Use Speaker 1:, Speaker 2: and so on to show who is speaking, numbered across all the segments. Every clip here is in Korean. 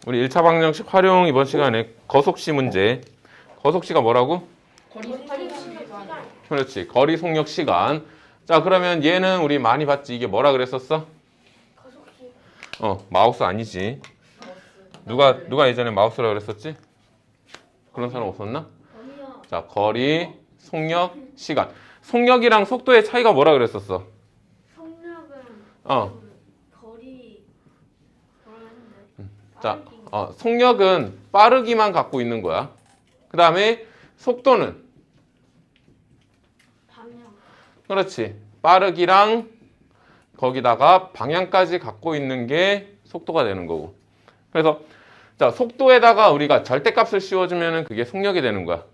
Speaker 1: 우리 1차 방정식 활용 이번 시간에 거속시 문제. 거속시가 뭐라고?
Speaker 2: 거리 속력 시간.
Speaker 1: 그렇지. 거리 속력 시간. 자, 그러면 얘는 우리 많이 봤지. 이게 뭐라 그랬었어?
Speaker 2: 거속시.
Speaker 1: 마우스 아니지. 누가 예전에 마우스라 그랬었지? 그런 사람 없었나?
Speaker 2: 아니요.
Speaker 1: 자, 거리, 속력, 시간. 속력이랑 속도의 차이가 뭐라 그랬었어?
Speaker 2: 속력은 거리 뭐라는데?
Speaker 1: 자, 속력은 빠르기만 갖고 있는 거야. 그 다음에 속도는
Speaker 2: 방향.
Speaker 1: 그렇지. 빠르기랑 거기다가 방향까지 갖고 있는 게 속도가 되는 거고. 그래서 자, 속도에다가 우리가 절대값을 씌워주면 그게 속력이 되는 거야.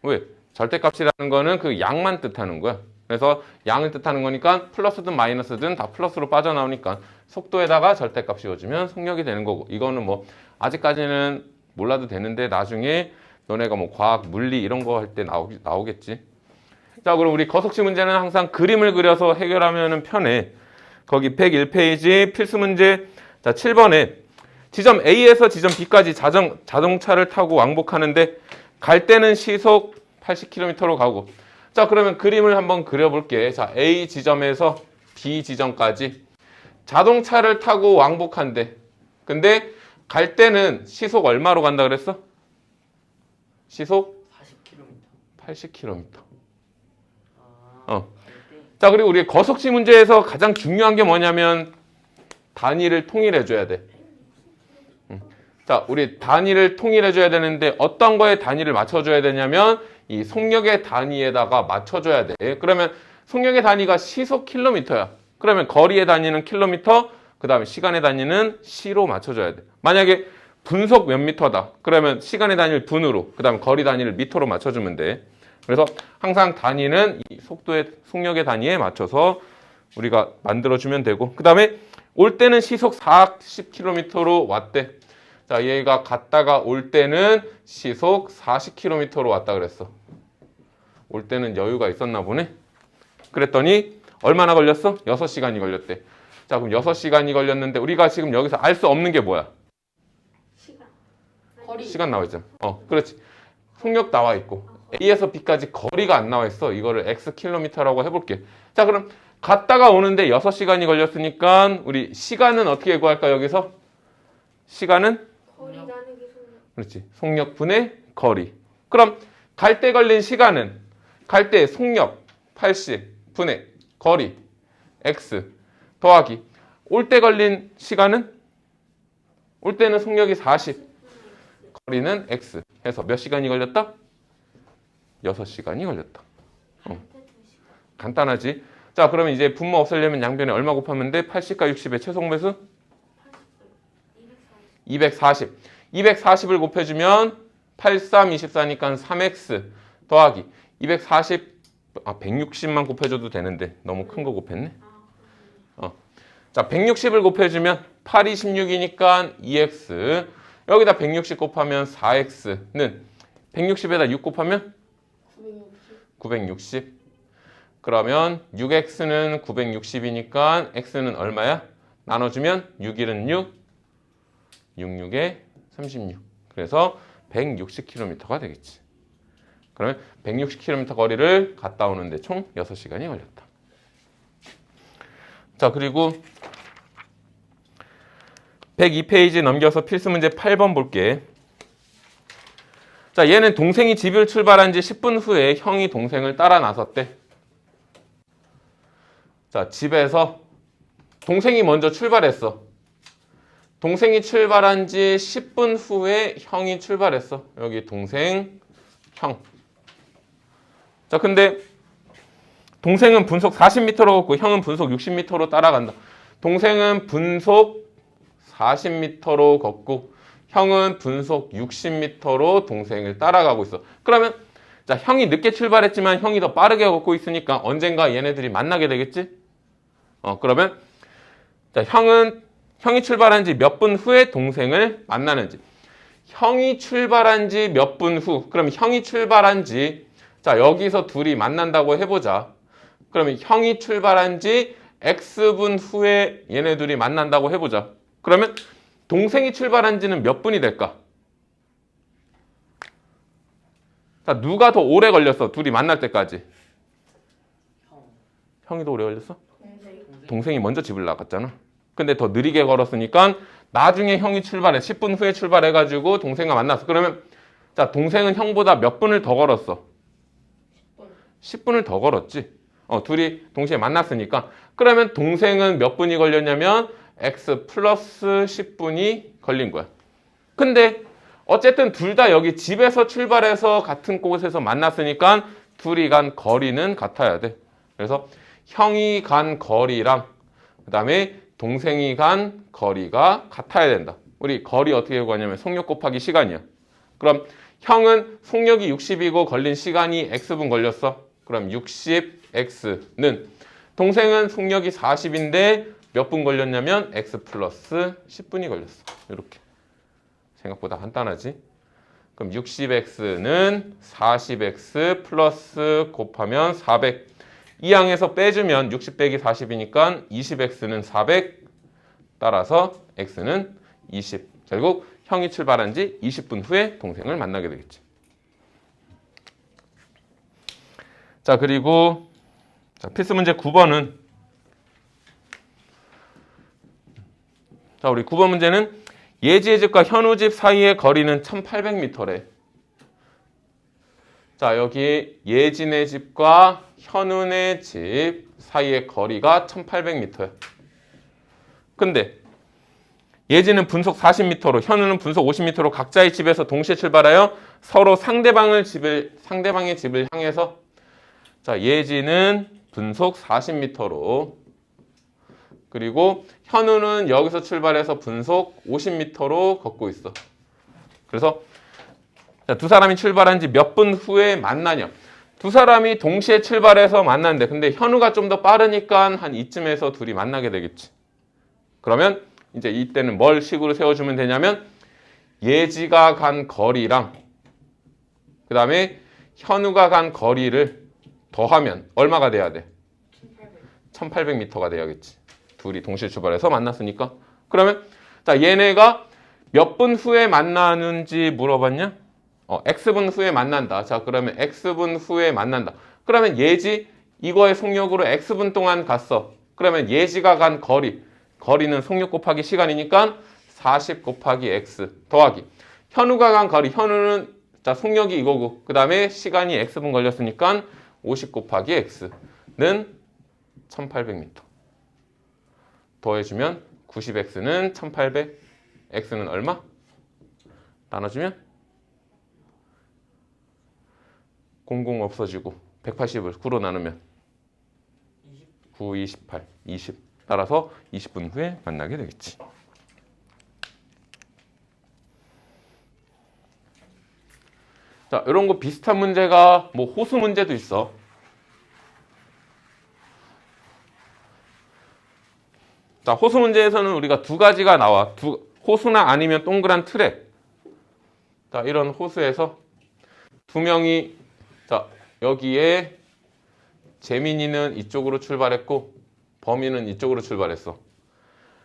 Speaker 1: 왜? 절대값이라는 거는 그 양만 뜻하는 거야. 그래서 양을 뜻하는 거니까 플러스든 마이너스든 다 플러스로 빠져나오니까 속도에다가 절대값 씌워주면 속력이 되는 거고. 이거는 뭐 아직까지는 몰라도 되는데 나중에 너네가 뭐 과학, 물리 이런 거 할 때 나오겠지. 자, 그럼 우리 거속시 문제는 항상 그림을 그려서 해결하면 편해. 거기 101페이지 필수 문제. 자, 7번에 지점 A에서 지점 B까지 자동차를 타고 왕복하는데 갈 때는 시속 80km로 가고. 자, 그러면 그림을 한번 그려볼게. 자, A 지점에서 B 지점까지 자동차를 타고 왕복한대. 근데 갈 때는 시속 얼마로 간다 그랬어? 시속 80km. 자, 그리고 우리 거속시 문제에서 가장 중요한 게 뭐냐면 단위를 통일해 줘야 돼. 자, 우리 단위를 통일해 줘야 되는데 어떤 거에 단위를 맞춰 줘야 되냐면 이 속력의 단위에다가 맞춰 줘야 돼. 그러면 속력의 단위가 시속 킬로미터야. 그러면 거리의 단위는 킬로미터, 그다음에 시간의 단위는 시로 맞춰 줘야 돼. 만약에 분속 몇 미터다. 그러면 시간의 단위를 분으로, 그다음에 거리 단위를 미터로 맞춰 주면 돼. 그래서 항상 단위는 이 속력의 단위에 맞춰서 우리가 만들어 주면 되고. 그다음에 올 때는 시속 40km로 왔대. 자, 얘가 갔다가 올 때는 시속 40km로 왔다 그랬어. 올 때는 여유가 있었나 보네. 그랬더니 얼마나 걸렸어? 6시간이 걸렸대. 자, 그럼 6시간이 걸렸는데 우리가 지금 여기서 알 수 없는 게 뭐야?
Speaker 2: 시간.
Speaker 3: 거리.
Speaker 1: 시간 나와 있잖아. 그렇지. 속력 나와 있고 A에서 B까지 거리가 안 나와 있어. 이거를 X킬로미터라고 해볼게. 자, 그럼 갔다가 오는데 6시간이 걸렸으니까 우리 시간은 어떻게 구할까 여기서? 시간은?
Speaker 2: 거리 나누기 속력.
Speaker 1: 그렇지. 속력분의 거리. 그럼 갈 때 걸린 시간은 갈 때 속력 80 분의 거리 X 더하기 올 때 걸린 시간은 올 때는 속력이 40 거리는 X 해서 몇 시간이 걸렸다? 6시간이 걸렸다. 간단하지? 자, 그러면 이제 분모 없애려면 양변에 얼마 곱하면 돼? 80과 60의 최소공배수? 240. 240을 곱해주면 83, 24니까 3x 더하기 240, 160만 곱해줘도 되는데 너무 큰 거 곱했네. 자, 160을 곱해주면 8, 26이니까 2x 여기다 160 곱하면 4x는 160에다 6 곱하면 960. 그러면 6x는 960이니까 x는 얼마야? 나눠주면 6일은 6, 66에 36. 그래서 160km가 되겠지. 그러면 160km 거리를 갔다 오는데 총 6시간이 걸렸다. 자, 그리고 102페이지 넘겨서 필수 문제 8번 볼게. 자, 얘는 동생이 집을 출발한 지 10분 후에 형이 동생을 따라 나섰대. 자, 집에서 동생이 먼저 출발했어. 동생이 출발한 지 10분 후에 형이 출발했어. 여기 동생, 형. 자, 근데 동생은 분속 40m로 걷고 형은 분속 60m로 따라간다. 동생은 분속 40m로 걷고 형은 분속 60m로 동생을 따라가고 있어. 그러면 자, 형이 늦게 출발했지만 형이 더 빠르게 걷고 있으니까 언젠가 얘네들이 만나게 되겠지? 그러면 자, 형이 출발한 지 몇 분 후에 동생을 만나는지. 형이 출발한 지 몇 분 후. 그럼 형이 출발한 지 자, 여기서 둘이 만난다고 해보자. 그러면 형이 출발한 지 X분 후에 얘네 둘이 만난다고 해보자. 그러면 동생이 출발한 지는 몇 분이 될까? 자, 누가 더 오래 걸렸어? 둘이 만날 때까지. 형이 더 오래 걸렸어? 동생이 먼저 집을 나갔잖아. 근데 더 느리게 걸었으니까 나중에 형이 출발해. 10분 후에 출발해가지고 동생과 만났어. 그러면 자, 동생은 형보다 몇 분을 더 걸었어? 10분을 더 걸었지. 둘이 동시에 만났으니까. 그러면 동생은 몇 분이 걸렸냐면 x 플러스 10분이 걸린 거야. 근데 어쨌든 둘 다 여기 집에서 출발해서 같은 곳에서 만났으니까 둘이 간 거리는 같아야 돼. 그래서 형이 간 거리랑 그 다음에 동생이 간 거리가 같아야 된다. 우리 거리 어떻게 구하냐면 속력 곱하기 시간이야. 그럼 형은 속력이 60이고 걸린 시간이 x분 걸렸어. 그럼 60x는 동생은 속력이 40인데 몇 분 걸렸냐면 x 플러스 10분이 걸렸어. 이렇게. 생각보다 간단하지? 그럼 60x는 40x 플러스 곱하면 400. 이 항에서 빼주면 60 빼기 40이니까 20x는 400. 따라서 x는 20. 결국 형이 출발한 지 20분 후에 동생을 만나게 되겠지. 자, 그리고 필수 문제 9번은 자, 우리 9번 문제는 예지의 집과 현우 집 사이의 거리는 1800m래. 자, 여기 예진의 집과 현우의 집 사이의 거리가 1800m야. 근데 예진은 분속 40m로 현우는 분속 50m로 각자의 집에서 동시에 출발하여 서로 상대방의 집을 향해서 자, 예진은 분속 40m로 그리고 현우는 여기서 출발해서 분속 50m로 걷고 있어. 그래서 자, 두 사람이 출발한 지 몇 분 후에 만나냐. 두 사람이 동시에 출발해서 만났는데 근데 현우가 좀 더 빠르니까 한 이쯤에서 둘이 만나게 되겠지. 그러면 이제 이때는 뭘 식으로 세워주면 되냐면 예지가 간 거리랑 그 다음에 현우가 간 거리를 더하면 얼마가 돼야 돼? 1800m가 돼야겠지. 둘이 동시에 출발해서 만났으니까. 그러면 자, 얘네가 몇 분 후에 만나는지 물어봤냐? x분 후에 만난다. 자, 그러면 x분 후에 만난다. 그러면 예지 이거의 속력으로 x분 동안 갔어. 그러면 예지가 간 거리는 속력 곱하기 시간이니까 40 곱하기 x 더하기 현우가 간 거리, 현우는 자, 속력이 이거고 그 다음에 시간이 x분 걸렸으니까 50 곱하기 x는 1800m 더해주면 90x는 1800 x는 얼마? 나눠주면 00 없어지고 180을 9로 나누면 9, 28, 20 따라서 20분 후에 만나게 되겠지. 자, 이런 거 비슷한 문제가 뭐 호수 문제도 있어. 자, 호수 문제에서는 우리가 두 가지가 나와. 호수나 아니면 동그란 틀에. 자, 이런 호수에서 두 명이 자, 여기에 재민이는 이쪽으로 출발했고 범인은 이쪽으로 출발했어.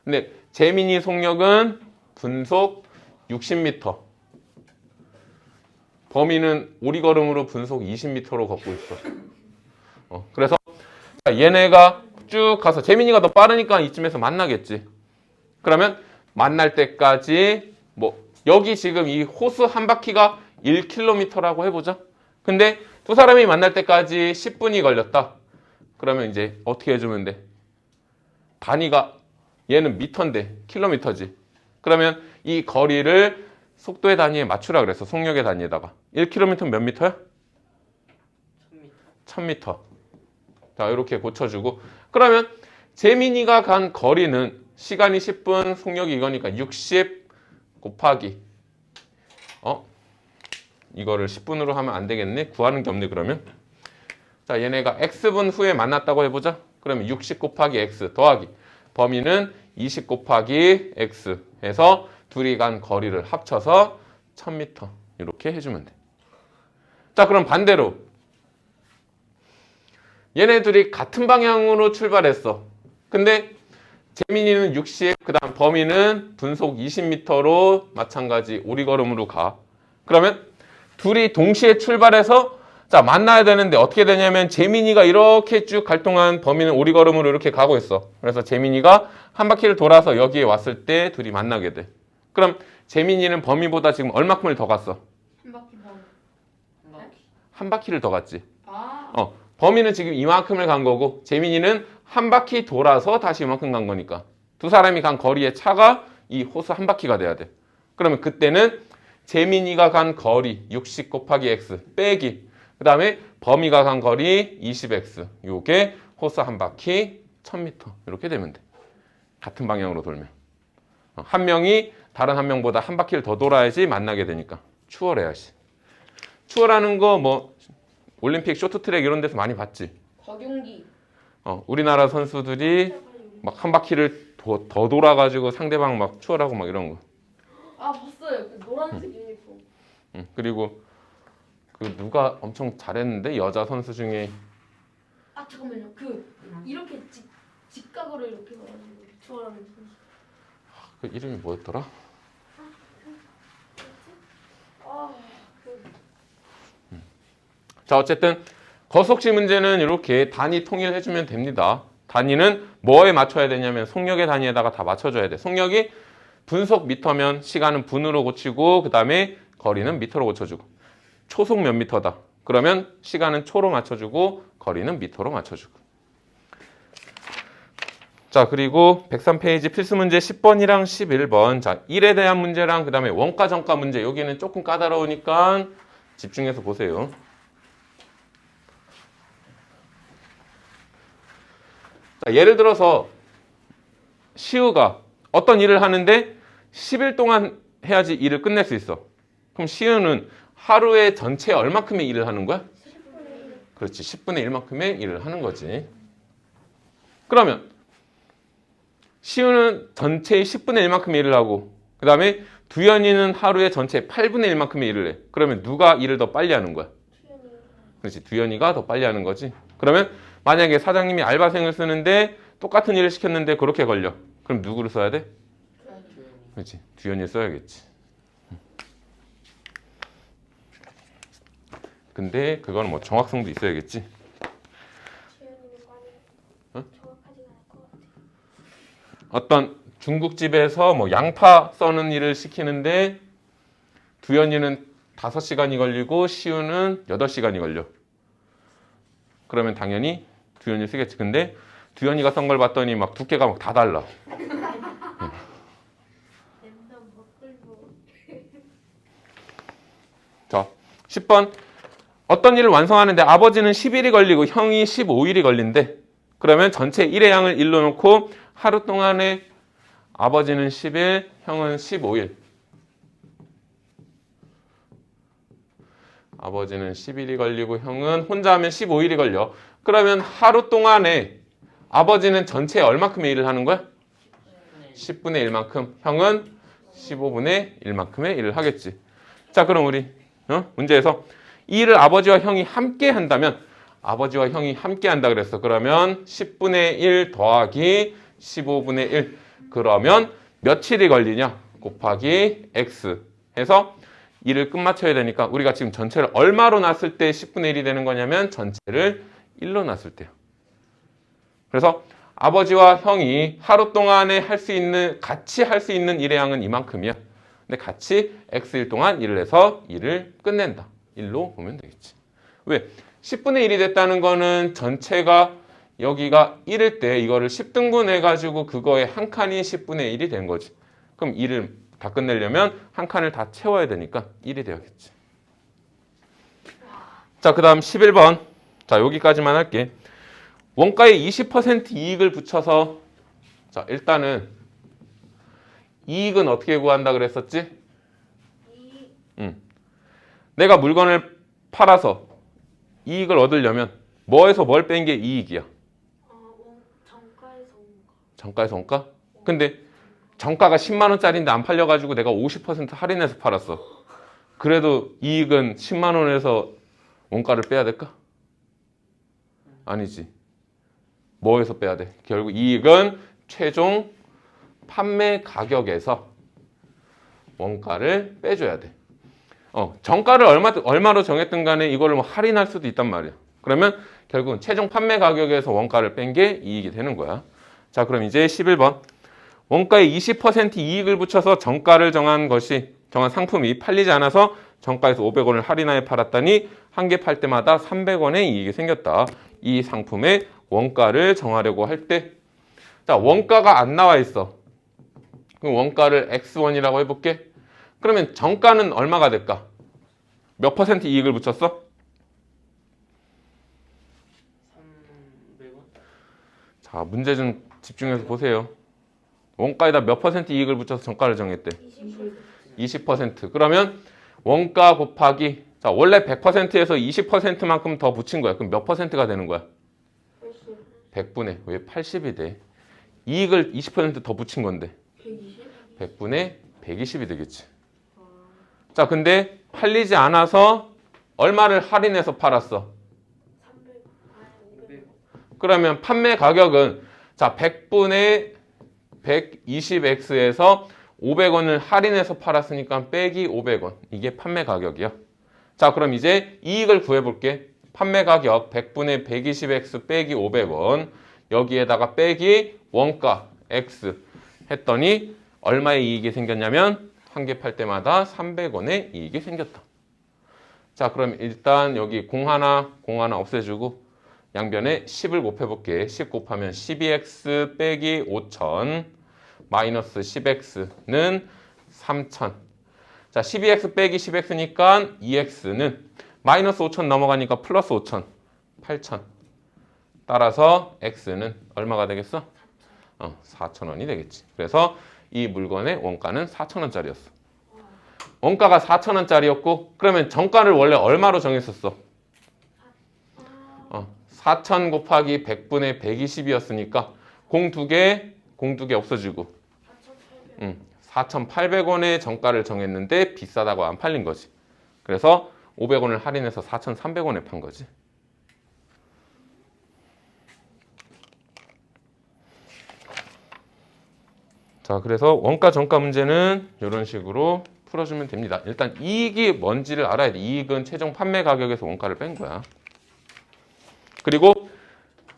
Speaker 1: 근데 재민이 속력은 분속 60m. 범인은 오리걸음으로 분속 20m로 걷고 있어. 그래서 얘네가 쭉 가서 재민이가 더 빠르니까 이쯤에서 만나겠지. 그러면 만날 때까지 뭐 여기 지금 이 호수 한 바퀴가 1km라고 해보자. 근데 두 사람이 만날 때까지 10분이 걸렸다. 그러면 이제 어떻게 해주면 돼? 단위가 얘는 미터인데 킬로미터지. 그러면 이 거리를 속도의 단위에 맞추라 그랬어. 속력의 단위에다가. 1km 몇 미터야? 1000m. 자, 이렇게 고쳐주고. 그러면 재민이가 간 거리는 시간이 10분, 속력이 이거니까 60 곱하기 이거를 10분으로 하면 안 되겠네. 구하는 게 없네 그러면. 자, 얘네가 x분 후에 만났다고 해보자. 그러면 60 곱하기 x 더하기 범위는 20 곱하기 x 해서 둘이 간 거리를 합쳐서 1000m 이렇게 해주면 돼. 자, 그럼 반대로 얘네들이 같은 방향으로 출발했어. 근데 재민이는 60, 그 다음 범인은 분속 20m로 마찬가지 오리걸음으로 가. 그러면 둘이 동시에 출발해서 자 만나야 되는데 어떻게 되냐면 재민이가 이렇게 쭉 갈 동안 범인은 오리걸음으로 이렇게 가고 있어. 그래서 재민이가 한 바퀴를 돌아서 여기에 왔을 때 둘이 만나게 돼. 그럼 재민이는 범인보다 지금 얼마큼을 더 갔어?
Speaker 3: 한 바퀴 반.
Speaker 1: 한 바퀴를 더 갔지.
Speaker 3: 아.
Speaker 1: 범인은 지금 이만큼을 간 거고 재민이는 한 바퀴 돌아서 다시 이만큼 간 거니까 두 사람이 간 거리의 차가 이 호수 한 바퀴가 돼야 돼. 그러면 그때는 재민이가 간 거리 60 곱하기 x 빼기 그 다음에 범이가 간 거리 20x 요게 호수 한 바퀴 1000m 이렇게 되면 돼. 같은 방향으로 돌면 한 명이 다른 한 명보다 한 바퀴를 더 돌아야지 만나게 되니까 추월해야지. 추월하는 거 뭐 올림픽 쇼트트랙 이런 데서 많이 봤지.
Speaker 3: 곽용기.
Speaker 1: 우리나라 선수들이 막 한 바퀴를 더 돌아가지고 상대방 막 추월하고 막 이런 거.
Speaker 3: 아 봤어요. 그 노란색 유니폼.
Speaker 1: 그리고 그 누가 엄청 잘했는데 여자 선수 중에
Speaker 3: 아 잠깐만요. 그 이렇게 직각으로 이렇게 가지고 추월하는 선수.
Speaker 1: 그 이름이 뭐였더라? 자 어쨌든 거속시 문제는 이렇게 단위 통일해주면 됩니다. 단위는 뭐에 맞춰야 되냐면 속력의 단위에다가 다 맞춰줘야 돼. 속력이 분속 미터면 시간은 분으로 고치고 그 다음에 거리는 미터로 고쳐주고 초속 몇 미터다. 그러면 시간은 초로 맞춰주고 거리는 미터로 맞춰주고. 자 그리고 103페이지 필수 문제 10번이랑 11번 자 1에 대한 문제랑 그 다음에 원가 정가 문제 여기는 조금 까다로우니까 집중해서 보세요. 자, 예를 들어서 시우가 어떤 일을 하는데 10일 동안 해야지 일을 끝낼 수 있어. 그럼 시우는 하루에 전체 얼마큼의 일을 하는 거야?
Speaker 2: 10분의 1.
Speaker 1: 그렇지. 10분의 1만큼의 일을 하는 거지. 그러면 시우는 전체의 10분의 1만큼의 일을 하고 그 다음에 두현이는 하루에 전체 8분의 1만큼의 일을 해. 그러면 누가 일을 더 빨리 하는 거야? 그렇지. 두현이가 더 빨리 하는 거지. 그러면 만약에 사장님이 알바생을 쓰는데 똑같은 일을 시켰는데 그렇게 걸려. 그럼 누구를 써야 돼? 그렇지. 두현이를 써야겠지. 근데 그거는 뭐 정확성도 있어야겠지.
Speaker 2: 지연이는 많이 정확하지가 않을 것 같아.
Speaker 1: 어떤 중국집에서 뭐 양파 써는 일을 시키는데 두현이는 5시간이 걸리고 시우는 8시간이 걸려. 그러면 당연히 두현이 쓰겠지. 근데 두현이가 썬 걸 봤더니 막 두께가 막 다 달라.
Speaker 2: 랜덤 먹글고.
Speaker 1: 자, 10번. 어떤 일을 완성하는데 아버지는 10일이 걸리고 형이 15일이 걸린대. 그러면 전체 일의 양을 1로 놓고 하루 동안에 아버지는 10일, 형은 15일. 아버지는 10일이 걸리고 형은 혼자 하면 15일이 걸려. 그러면 하루 동안에 아버지는 전체 얼마큼의 일을 하는 거야? 10분의 1만큼. 형은 15분의 1만큼의 일을 하겠지. 자, 그럼 우리 문제에서 이 일을 아버지와 형이 함께 한다면 아버지와 형이 함께 한다 그랬어. 그러면 10분의 1 더하기 15분의 1. 그러면 며칠이 걸리냐? 곱하기 x 해서 일을 끝마쳐야 되니까 우리가 지금 전체를 얼마로 놨을 때 10분의 1이 되는 거냐면 전체를 1로 놨을 때요. 그래서 아버지와 형이 하루 동안에 할 수 있는 같이 할 수 있는 일의 양은 이만큼이야. 근데 같이 x일 동안 일을 해서 일을 끝낸다. 1로 보면 되겠지. 왜? 10분의 1이 됐다는 거는 전체가 여기가 1일 때 이거를 10등분 해가지고 그거의 한 칸이 10분의 1이 된 거지. 그럼 일을 다 끝내려면 한 칸을 다 채워야 되니까 1이 되어야겠지. 자, 그 다음 11번. 자, 여기까지만 할게. 원가에 20% 이익을 붙여서 자, 일단은 이익은 어떻게 구한다 그랬었지? 내가 물건을 팔아서 이익을 얻으려면 뭐에서 뭘 뺀 게 이익이야?
Speaker 2: 정가에서 온 거.
Speaker 1: 정가에서 원가? 근데 정가가 10만 원짜리인데 안 팔려가지고 내가 50% 할인해서 팔았어. 그래도 이익은 10만 원에서 원가를 빼야 될까? 아니지. 뭐에서 빼야 돼? 결국 이익은 최종 판매 가격에서 원가를 빼줘야 돼. 정가를 얼마로 정했든 간에 이거를 뭐 할인할 수도 있단 말이야. 그러면 결국은 최종 판매 가격에서 원가를 뺀 게 이익이 되는 거야. 자, 그럼 이제 11번. 원가에 20% 이익을 붙여서 정가를 정한 상품이 팔리지 않아서 정가에서 500원을 할인하여 팔았더니 한 개 팔 때마다 300원의 이익이 생겼다. 이 상품의 원가를 정하려고 할 때, 자, 원가가 안 나와 있어. 그럼 원가를 X1이라고 해볼게. 그러면 정가는 얼마가 될까? 몇 퍼센트 이익을 붙였어?
Speaker 4: 300원?
Speaker 1: 자, 문제 좀 집중해서 보세요. 원가에다 몇 퍼센트 이익을 붙여서 정가를 정했대? 20%. 그러면 원가 곱하기, 자, 원래 100%에서 20%만큼 더 붙인 거야. 그럼 몇 퍼센트가 되는 거야? 100분의, 왜 80이 돼? 이익을 20%더 붙인 건데
Speaker 3: 120?
Speaker 1: 100분의 120이 되겠지. 자, 근데 팔리지 않아서 얼마를 할인해서 팔았어?
Speaker 2: 300.
Speaker 1: 그러면 판매 가격은, 자, 100분의 120x에서 500원을 할인해서 팔았으니까 빼기 500원. 이게 판매 가격이야. 자, 그럼 이제 이익을 구해볼게. 판매 가격 100분의 120x 빼기 500원. 여기에다가 빼기 원가 x 했더니 얼마의 이익이 생겼냐면 한 개 팔 때마다 300원의 이익이 생겼다. 자, 그럼 일단 여기 공 하나 없애주고 양변에 10을 곱해볼게. 10 곱하면 12x 빼기 5000 마이너스 10x는 3000. 자, 12x 빼기 10x니까 2x는 마이너스 5000 넘어가니까 플러스 5000, 8000. 따라서 x는 얼마가 되겠어? 4000원이 되겠지. 그래서 이 물건의 원가는 4000원짜리였어. 원가가 4000원짜리였고, 그러면 정가를 원래 얼마로 정했었어? 4000 곱하기 100분의 120이었으니까 공 두 개 없어지고 4,800원의 정가를 정했는데 비싸다고 안 팔린 거지. 그래서 500원을 할인해서 4,300원에 판 거지. 자, 그래서 원가 정가 문제는 이런 식으로 풀어주면 됩니다. 일단 이익이 뭔지를 알아야 돼. 이익은 최종 판매 가격에서 원가를 뺀 거야. 그리고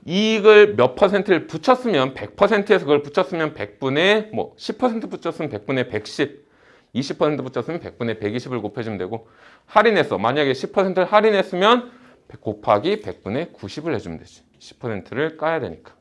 Speaker 1: 이익을 몇 퍼센트를 붙였으면 100%에서 그걸 붙였으면 100분의 10% 붙였으면 100분의 110, 20% 붙였으면 100분의 120을 곱해주면 되고, 할인했어. 만약에 10%를 할인했으면 곱하기 100분의 90을 해주면 되지. 10%를 까야 되니까.